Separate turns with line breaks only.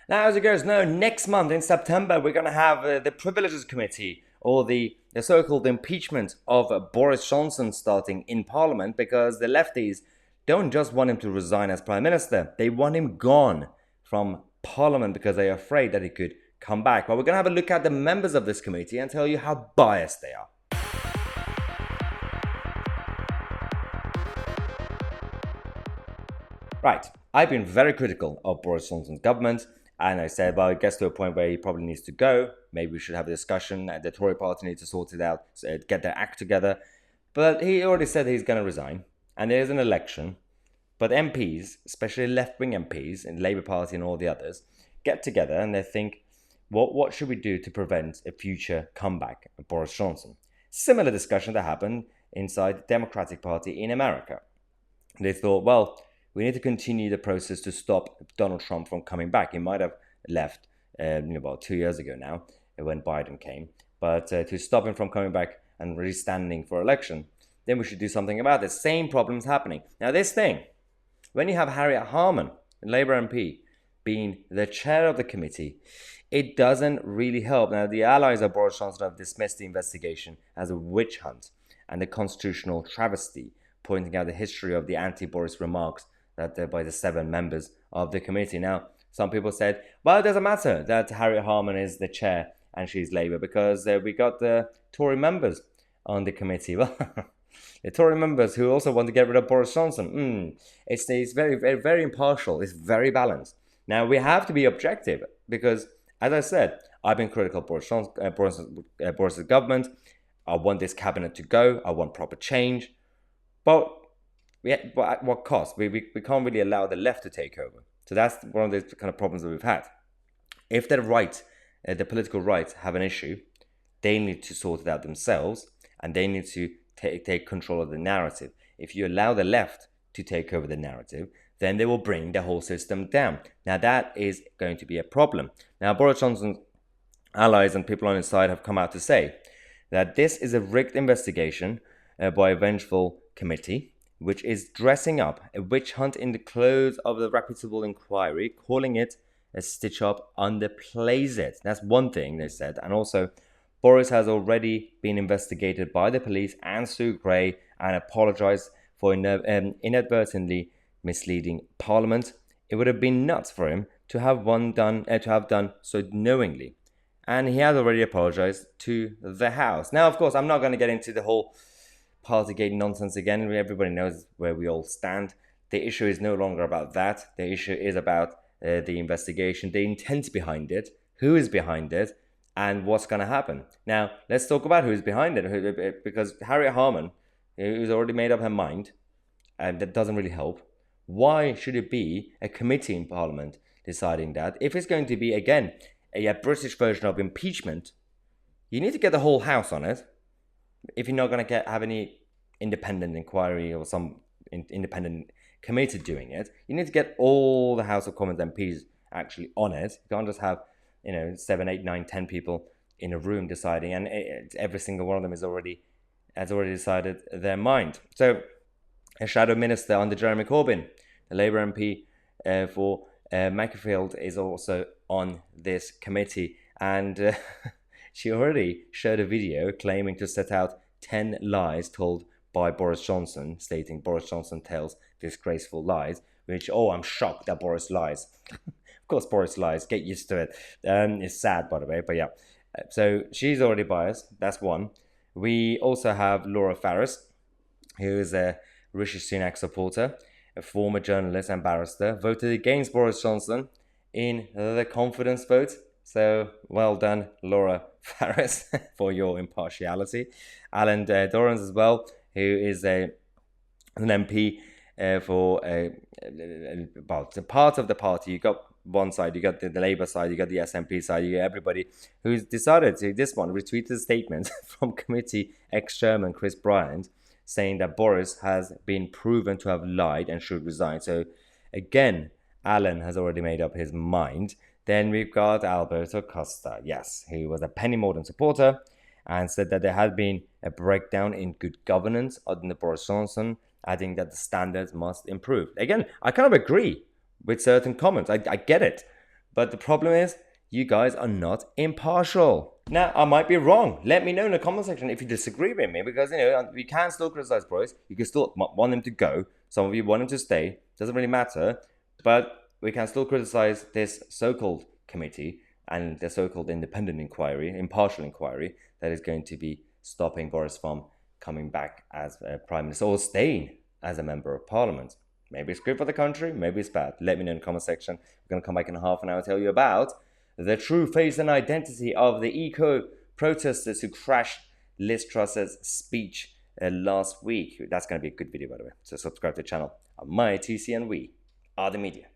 Now, as you guys know, next month in September, we're going to have the Privileges Committee, or the so-called impeachment of Boris Johnson starting in Parliament, because the lefties don't just want him to resign as Prime Minister, they want him gone from Parliament because they're afraid that he could come back. But we're going to have a look at the members of this committee and tell you how biased they are. Right, I've been very critical of Boris Johnson's government, and I said, well, it gets to a point where he probably needs to go. Maybe we should have a discussion, and the Tory party needs to sort it out, get their act together. But he already said he's going to resign, and there's an election. But MPs, especially left-wing MPs in the Labour Party and all the others, get together and they think, what should we do to prevent a future comeback of Boris Johnson? Similar discussion that happened inside the Democratic Party in America. They thought, well, we need to continue the process to stop Donald Trump from coming back. He might have left about 2 years ago now when Biden came. But to stop him from coming back and really standing for election, then we should do something about this. Same problems happening. Now this thing, when you have Harriet Harman, Labour MP, being the chair of the committee, it doesn't really help. Now the allies of Boris Johnson have dismissed the investigation as a witch hunt and a constitutional travesty, pointing out the history of the anti-Boris remarks that by the 7 members of the committee. Now, some people said, well, it doesn't matter that Harriet Harman is the chair and she's Labour because we got the Tory members on the committee. Well, the Tory members who also want to get rid of Boris Johnson. It's very, very, very impartial. It's very balanced. Now, we have to be objective because, as I said, I've been critical of Boris's government. I want this cabinet to go. I want proper change. But at what cost? We can't really allow the left to take over. So that's one of the kind of problems that we've had. If the right, the political right, have an issue, they need to sort it out themselves, and they need to take control of the narrative. If you allow the left to take over the narrative, then they will bring the whole system down. Now that is going to be a problem. Now Boris Johnson's allies and people on his side have come out to say that this is a rigged investigation by a vengeful committee, which is dressing up a witch hunt in the clothes of the reputable inquiry, calling it a stitch-up underplays it. That's one thing they said. And also, Boris has already been investigated by the police and Sue Gray and apologized for inadvertently misleading Parliament. It would have been nuts for him to have done so knowingly. And he has already apologized to the House. Now, of course, I'm not going to get into the whole Partygate nonsense again. Everybody knows where we all stand. The issue is no longer about that. The issue is about the investigation, the intent behind it, who is behind it, and what's going to happen. Now, let's talk about who's behind it, because Harriet Harman, who's already made up her mind, and that doesn't really help. Why should it be a committee in Parliament deciding that? If it's going to be, again, a British version of impeachment, you need to get the whole House on it. If you're not going to have any independent inquiry or some independent committee doing it, you need to get all the House of Commons MPs actually on it. You can't just have 7, 8, 9, 10 people in a room deciding, and every single one of them has already decided their mind. So a shadow minister under Jeremy Corbyn, the Labour MP for Macclesfield, is also on this committee, and she already showed a video claiming to set out 10 lies told by Boris Johnson, stating Boris Johnson tells disgraceful lies, which, I'm shocked that Boris lies. Of course Boris lies, get used to it. It's sad, by the way, but yeah. So she's already biased, that's one. We also have Laura Farris, who is a Rishi Sunak supporter, a former journalist and barrister, voted against Boris Johnson in the confidence vote. So well done, Laura Farris, for your impartiality. Alan Dorrans as well, who is an MP for about a part of the party. You got one side, you got the Labour side, you got the SNP side, you got everybody who's decided to, this one, retweeted a statement from committee ex-chairman Chris Bryant saying that Boris has been proven to have lied and should resign. So again, Alan has already made up his mind. Then we've got Alberto Costa, yes, who was a Penny Mordaunt supporter and said that there had been a breakdown in good governance under Boris Johnson, adding that the standards must improve. Again, I kind of agree with certain comments. I get it. But the problem is, you guys are not impartial. Now, I might be wrong. Let me know in the comment section if you disagree with me, because, we can still criticize Boris. You can still want him to go. Some of you want him to stay. Doesn't really matter. But we can still criticize this so-called committee and the so-called independent inquiry, impartial inquiry, that is going to be stopping Boris from coming back as a prime minister or staying as a member of parliament. Maybe it's good for the country, maybe it's bad. Let me know in the comment section. We're going to come back in half an hour and tell you about the true face and identity of the eco-protesters who crashed Liz Truss's speech last week. That's going to be a good video, by the way. So subscribe to the channel. I'm Tousi, and we are the media.